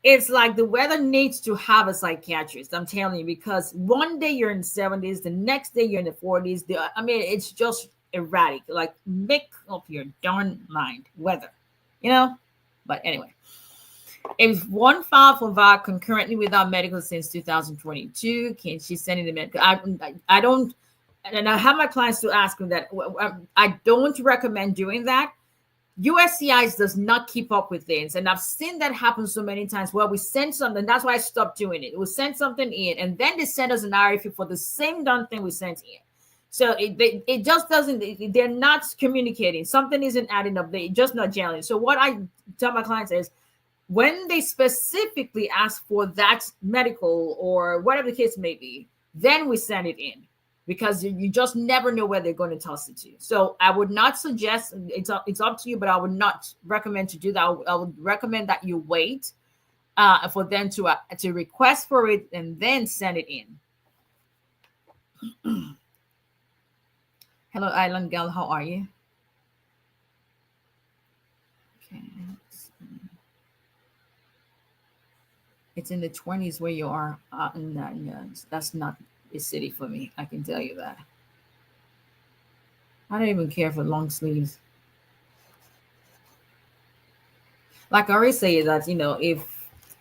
A: it's like the weather needs to have a psychiatrist. I'm telling you, because one day you're in the 70s, the next day you're in the 40s. It's just erratic. Like, make up your darn mind, weather, But anyway, if one filed for VAWA concurrently without medical since 2022, can she send in the medical? I don't, and I have my clients to ask them that. I don't recommend doing that. USCIS does not keep up with things, and I've seen that happen so many times. Well, we send something, that's why I stopped doing it. We send something in, and then they send us an RFE for the same done thing we sent in. So it just doesn't. They're not communicating. Something isn't adding up. They're just not gelling. So what I tell my clients is, when they specifically ask for that medical or whatever the case may be, then we send it in. Because you just never know where they're going to toss it to. So I would not suggest, it's up to you, but I would not recommend to do that. I would recommend that you wait for them to request for it and then send it in. Hello, Island Gal. How are you? Okay. It's in the 20s where you are. That's not a city for me. I can tell you that. I don't even care for long sleeves. Like I always say that,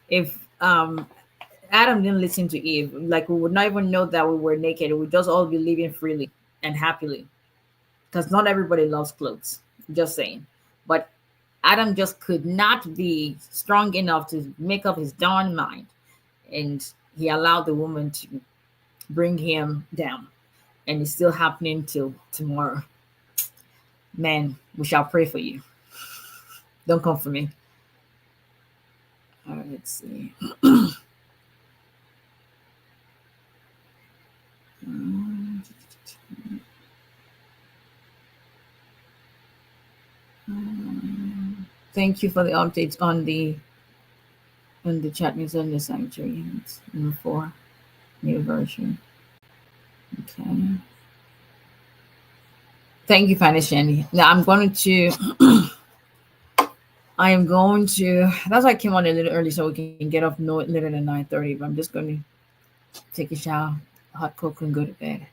A: if Adam didn't listen to Eve, like we would not even know that we were naked. We would just all be living freely and happily. Because not everybody loves clothes. Just saying. But Adam just could not be strong enough to make up his darn mind. And he allowed the woman to bring him down, and it's still happening till tomorrow. Man, we shall pray for you. Don't come for me. All right, let's see. Thank you for the updates on the chat news on the sanctuary. It's number 4. New version. Okay. Thank you, Fanny Shandy. Now I'm going to. That's why I came on a little early so we can get off no later than 9:30. But I'm just going to take a shower, hot cocoa, and go to bed.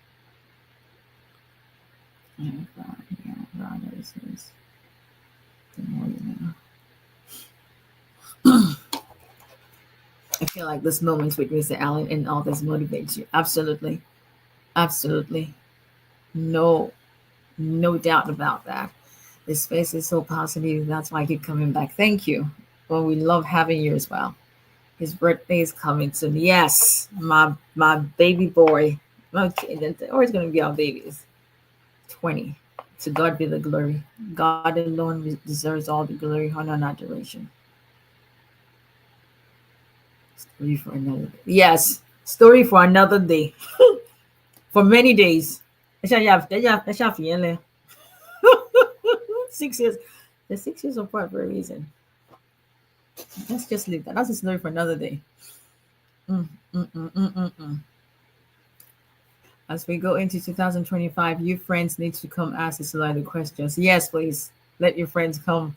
A: I feel like this moment with Mr. Allen and all this motivates you. Absolutely. Absolutely. No doubt about that. This space is so positive. That's why I keep coming back. Thank you. Well, we love having you as well. His birthday is coming soon. Yes, my baby boy. Okay, or it's going to be our babies. 20. To God be the glory. God alone deserves all the glory, honor, and adoration. Story for another day. Yes, story for another day. For many days. 6 years. 6 years. The 6 years apart for a reason. Let's just leave that. That's a story for another day. As we go into 2025, you friends need to come ask us a lot of questions. Yes, please. Let your friends come.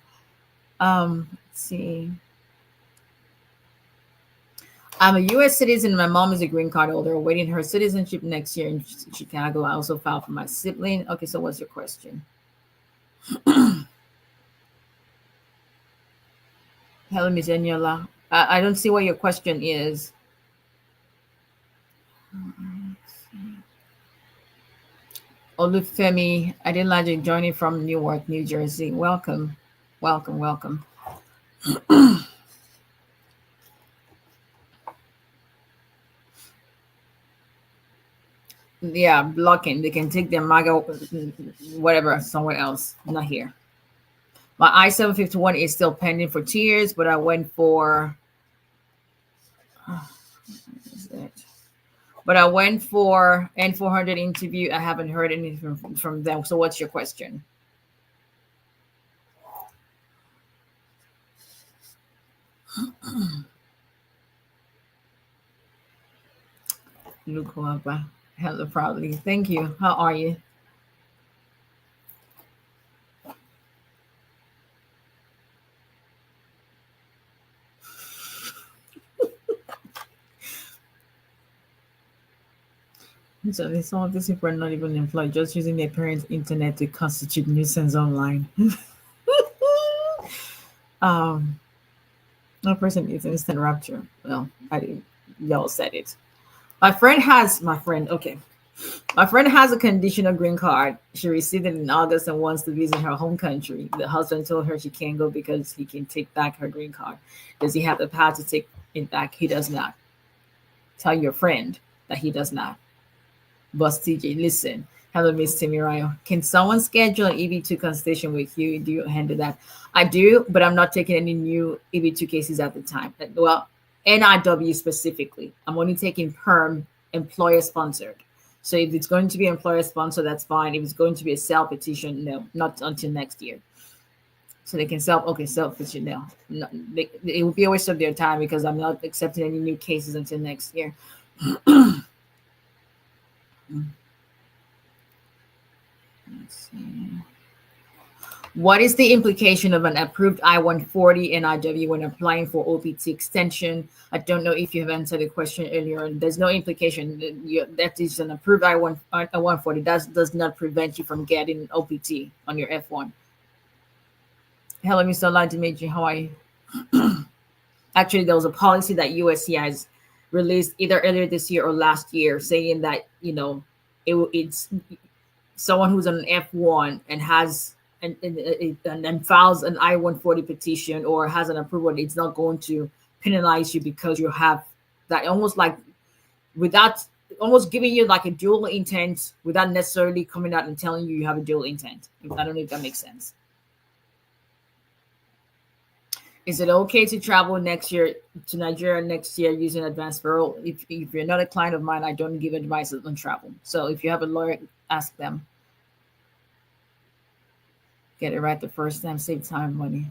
A: Let's see. I'm a U.S. citizen. My mom is a green card holder, awaiting her citizenship next year in Chicago. I also filed for my sibling. Okay, so what's your question? Hello, Miss Eniola. I don't see what your question is. Olufemi Adelaje joining from Newark, New Jersey. Welcome. Welcome, welcome. Yeah, blocking. They can take their MAGA, whatever, somewhere else, not here. My I-751 is still pending for 2 years, but I went for... But I went for N400 interview. I haven't heard anything from them. So what's your question? Lukuaba. Hello, proudly. Thank you. How are you? So some of these people are not even employed, just using their parents' internet to constitute nuisance online. No person is instant rapture. Well, y'all said it. My friend has a conditional green card. She received it in August and wants to visit her home country. The husband told her she can't go because he can take back her green card. Does he have the power to take it back? He does not. Tell your friend that he does not. Boss TJ, listen. Hello, Miss Timirayo. Can someone schedule an EB2 consultation with you? Do you handle that? I do, but I'm not taking any new EB2 cases at the time. Well, NIW specifically. I'm only taking perm employer sponsored. So if it's going to be employer sponsored, that's fine. If it's going to be a self petition, no, not until next year. So they can self petition now. No, it will be a waste of their time because I'm not accepting any new cases until next year. Let's see. What is the implication of an approved I-140 NIW when applying for OPT extension? I don't know if you have answered the question earlier. There's no implication. That is an approved I-140. That does not prevent you from getting OPT on your F1. Hello, Mr. Ladimeji. How are you? Actually, there was a policy that USC has released either earlier this year or last year saying that, it's someone who's on an F1 and has and files an I-140 petition or has an approval, it's not going to penalize you because you have that, almost like without almost giving you like a dual intent without necessarily coming out and telling you have a dual intent. I don't know if that makes sense. Is it okay to travel next year to Nigeria next year using advanced parole? If you're not a client of mine, I don't give advice on travel. So if you have a lawyer, ask them. Get it right the first time, save time, money.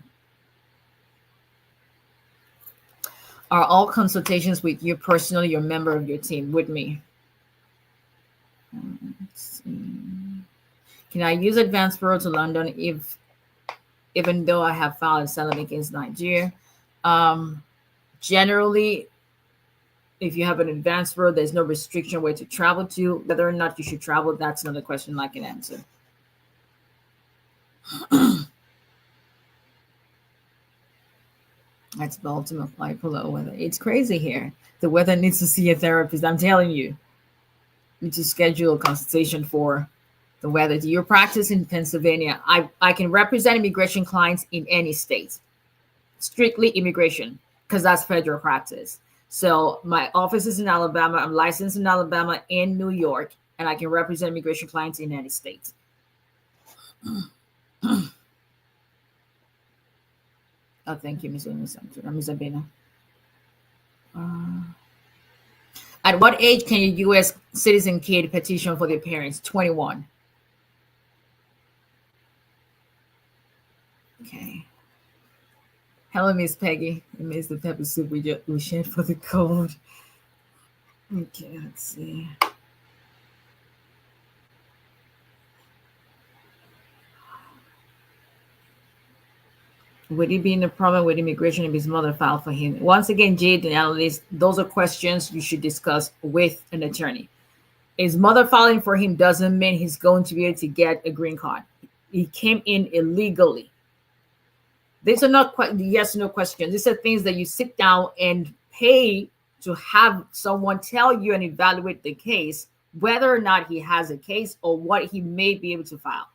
A: Are all consultations with you personally, your member of your team? With me. Let's see. Can I use advanced parole to London even though I have filed asylum against Nigeria? Generally, if you have an advanced parole, there's no restriction where to travel to. Whether or not you should travel, that's another question I can answer. That's the ultimate bipolar weather. It's crazy here. The weather needs to see a therapist. I'm telling you. You need to schedule a consultation for the weather. Do you practice in Pennsylvania? I can represent immigration clients in any state. Strictly immigration, because that's federal practice. So my office is in Alabama. I'm licensed in Alabama and New York, and I can represent immigration clients in any state. Oh, thank you, Ms. Abena. At what age can your U.S. citizen kid petition for their parents, 21. Okay. Hello, Miss Peggy. I miss the pepper soup we shared for the cold. Okay, let's see. Would he be in a problem with immigration if his mother filed for him? Once again, Jade, the analyst, those are questions you should discuss with an attorney. His mother filing for him doesn't mean he's going to be able to get a green card. He came in illegally. These are not yes or no questions. These are things that you sit down and pay to have someone tell you and evaluate the case, whether or not he has a case or what he may be able to file.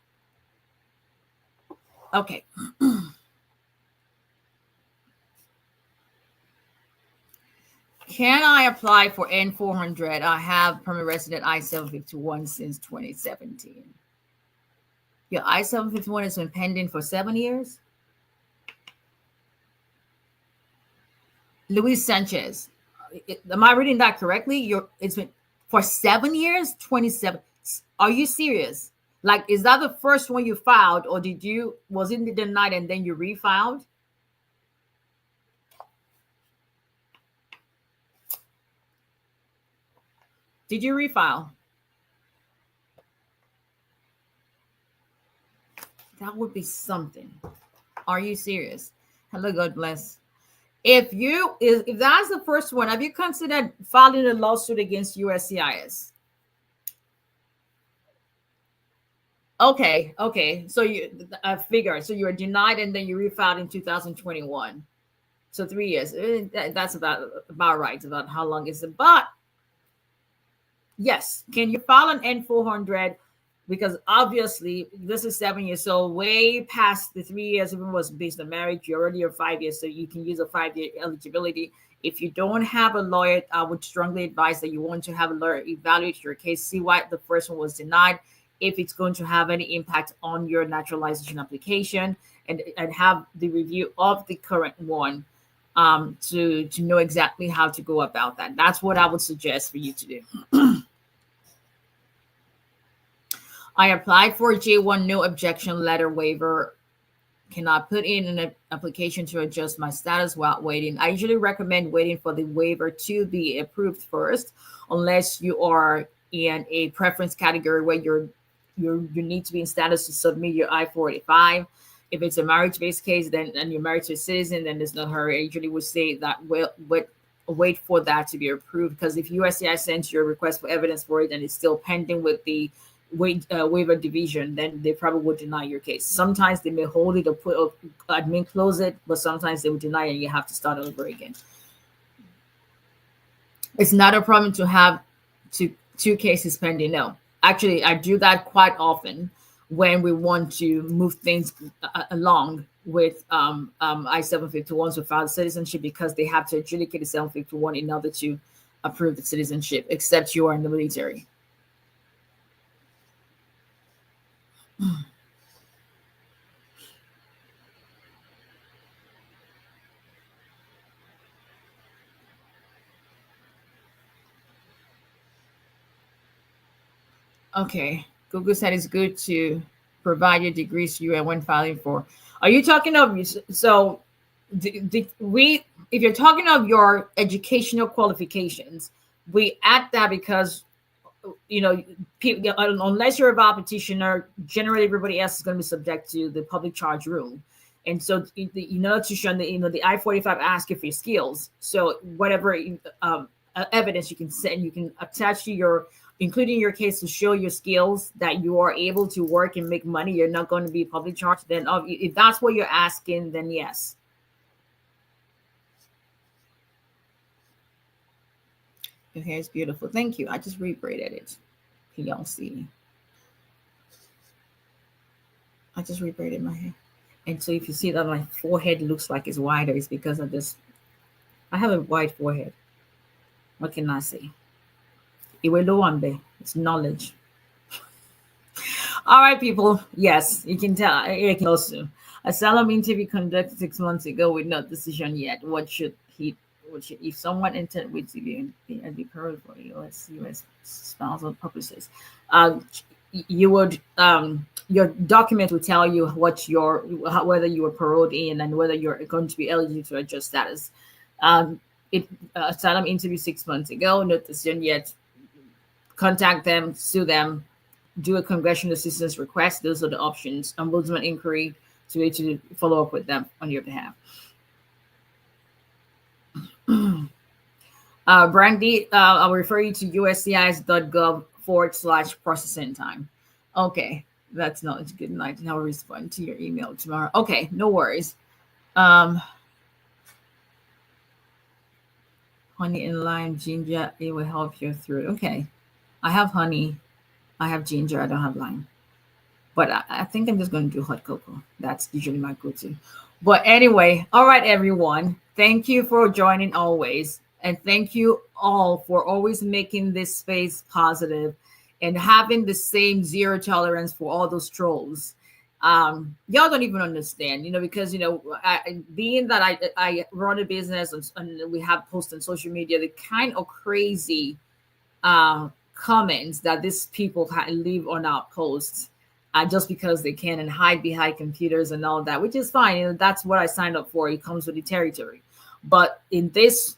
A: Okay. Can I apply for N400? I have permanent resident I-751 since 2017. Your I-751 has been pending for 7 years? Luis Sanchez, am I reading that correctly? It's been for 7 years, 27. Are you serious? Like, is that the first one you filed, or was it denied and then you refiled? Did you refile? That would be something. Are you serious? Hello, God bless. If that's the first one, have you considered filing a lawsuit against USCIS? Okay. So I figured. So you were denied and then you refiled in 2021. So 3 years. That's about right. About how long is it? But yes, can you file an N400? Because obviously this is 7 years, so way past the 3 years. If it was based on marriage, you're already 5 years, so you can use a 5-year eligibility. If you don't have a lawyer, I would strongly advise that you want to have a lawyer evaluate your case, see why the first one was denied, if it's going to have any impact on your naturalization application, and have the review of the current one to know exactly how to go about that. That's what I would suggest for you to do. I applied for a J1 no objection letter waiver. Cannot put in an application to adjust my status while waiting. I usually recommend waiting for the waiver to be approved first, unless you are in a preference category where you need to be in status to submit your I-485. If it's a marriage-based case, and you're married to a citizen, then there's no hurry. I usually would say that wait for that to be approved, because if USCIS sends you a request for evidence for it and it's still pending with the waiver division, then they probably would deny your case. Sometimes they may hold it or admin close it, but sometimes they would deny it and you have to start over again. It's not a problem to have two cases pending. No, actually, I do that quite often when we want to move things along with I-751s without citizenship, because they have to adjudicate the 751 in order to approve the citizenship, except you are in the military. Okay, Google said it's good to provide your degrees you and when filing for. Are you talking of so? If you're talking of your educational qualifications, we add that because unless you're a VAWA petitioner, generally everybody else is going to be subject to the public charge rule. And so, in order to show the I-45 asks you for your skills. So whatever evidence you can send, you can attach to including your case to show your skills that you are able to work and make money. You're not going to be public charged. Then if that's what you're asking, then yes. Your hair is beautiful. Thank you. I just rebraided it. Can y'all see? I just rebraided my hair. And so if you see that my forehead looks like it's wider, it's because of this. I have a wide forehead. What can I say? It's knowledge. All right, people. Yes, you can tell. You can also. Asylum interview conducted 6 months ago with no decision yet. What should he which if someone intended with civilian and be paroled for U.S. spousal purposes, um, you would your document will tell you what your whether you were paroled in and whether you're going to be eligible to adjust status. Um, it asylum interview 6 months ago, no decision yet. Contact them, sue them, do a congressional assistance request. Those are the options. Ombudsman inquiry to be to follow up with them on your behalf. Brandy, I'll refer you to uscis.gov/processing time. Okay, that's not good night. And I'll respond to your email tomorrow. Okay, no worries. Honey and lime, ginger, it will help you through. Okay, I have honey, I have ginger, I don't have lime. But I think I'm just going to do hot cocoa. That's usually my go-to. But anyway, all right, everyone. Thank you for joining always. And thank you all for always making this space positive and having the same zero tolerance for all those trolls. Y'all don't even understand, because, being that I run a business and we have posts on social media, the kind of crazy comments that these people leave on our posts just because they can and hide behind computers and all that, which is fine. That's what I signed up for. It comes with the territory. But in this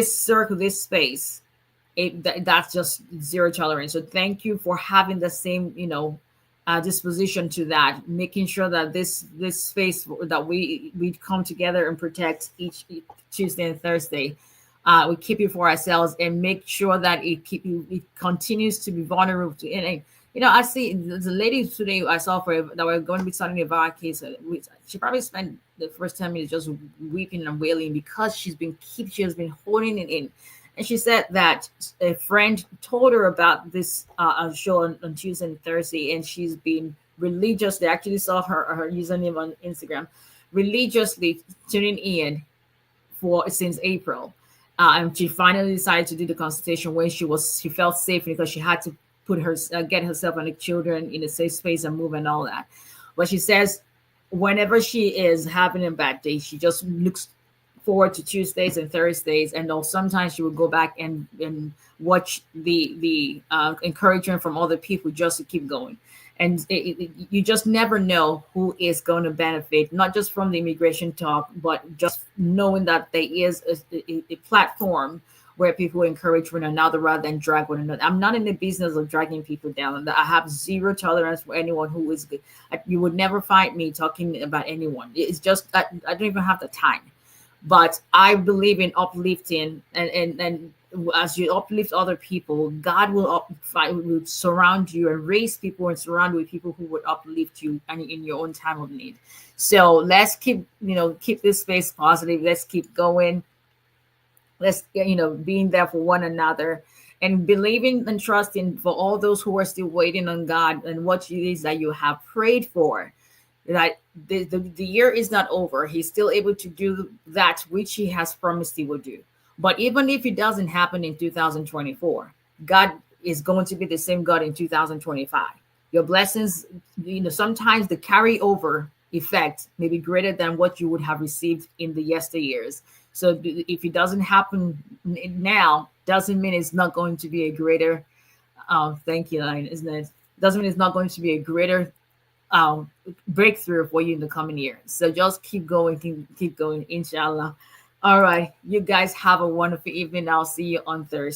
A: circle, this space, that's just zero tolerance. So thank you for having the same, disposition to that, making sure that this space that we come together and protect each Tuesday and Thursday. We keep it for ourselves and make sure that it continues to be vulnerable to anything. I see the lady today I saw that we're going to be starting a VAWA case. She probably spent the first 10 minutes just weeping and wailing because she has been holding it in. And she said that a friend told her about this show on Tuesday and Thursday, and she's been religiously, actually saw her username on Instagram, religiously tuning in since April. And she finally decided to do the consultation when she felt safe because she had to get herself and the children in a safe space and move and all that. But she says whenever she is having a bad day, she just looks forward to Tuesdays and Thursdays, and sometimes she would go back and watch the encouragement from other people just to keep going. And you just never know who is going to benefit, not just from the immigration talk, but just knowing that there is a platform where people encourage one another rather than drag one another. I'm not in the business of dragging people down. I have zero tolerance for anyone who is good. You would never find me talking about anyone. It's just I don't even have the time. But I believe in uplifting, and as you uplift other people, God will surround you and raise people and surround you with people who would uplift you and in your own time of need. So let's keep this space positive. Let's keep going. Let's being there for one another and believing and trusting for all those who are still waiting on God and what it is that you have prayed for. That the year is not over. He's still able to do that which he has promised he will do. But even if it doesn't happen in 2024, God is going to be the same God in 2025. Your blessings, sometimes the carryover effect may be greater than what you would have received in the yesteryears. So if it doesn't happen now, doesn't mean it's not going to be a greater, thank you, Line, isn't it? Doesn't mean it's not going to be a greater breakthrough for you in the coming year. So just keep going, inshallah. All right, you guys have a wonderful evening. I'll see you on Thursday.